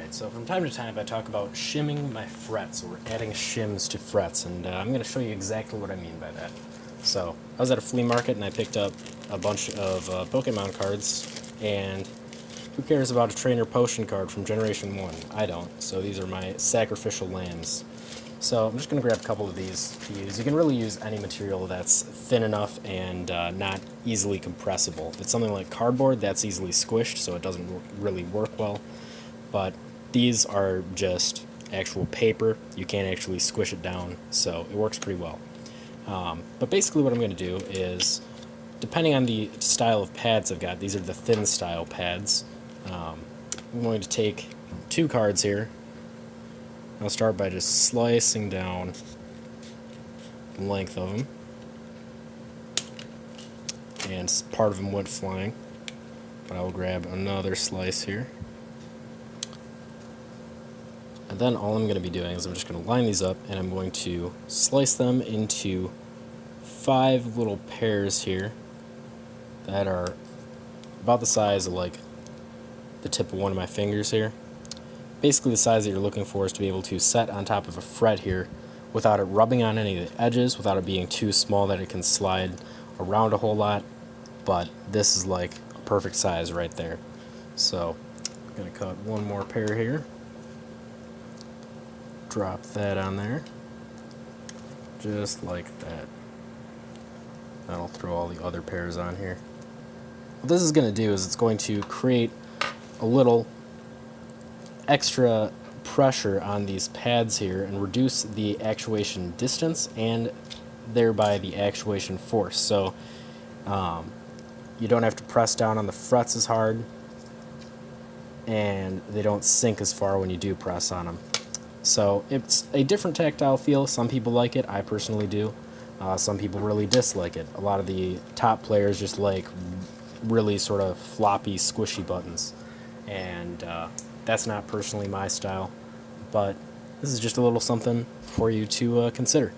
Alright, so from time to time I talk about shimming my frets, or adding shims to frets, and I'm going to show you exactly what I mean by that. So, I was at a flea market and I picked up a bunch of Pokemon cards, and who cares about a Trainer Potion card from Generation 1? I don't, so these are my sacrificial lambs. So I'm just going to grab a couple of these to use. You can really use any material that's thin enough and not easily compressible. If it's something like cardboard, that's easily squished, so it doesn't really work well. But these are just actual paper. You can't actually squish it down, so it works pretty well. But basically what I'm going to do is, depending on the style of pads I've got, these are the thin style pads. I'm going to take two cards here. I'll start by just slicing down the length of them, and part of them went flying, but I will grab another slice here. And then all I'm going to be doing is I'm just going to line these up, and I'm going to slice them into 5 little pairs here that are about the size of like the tip of one of my fingers here. Basically the size that you're looking for is to be able to set on top of a fret here without it rubbing on any of the edges, without it being too small that it can slide around a whole lot, but this is like a perfect size right there. So I'm going to cut one more pair here, drop that on there, just like that. That'll throw all the other pairs on here. What this is going to do is it's going to create a little extra pressure on these pads here and reduce the actuation distance and thereby the actuation force. So you don't have to press down on the frets as hard, and they don't sink as far when you do press on them. So it's a different tactile feel. Some people like it. I personally do. Some people really dislike it. A lot of the top players just like really sort of floppy, squishy buttons. And that's not personally my style, but this is just a little something for you to consider.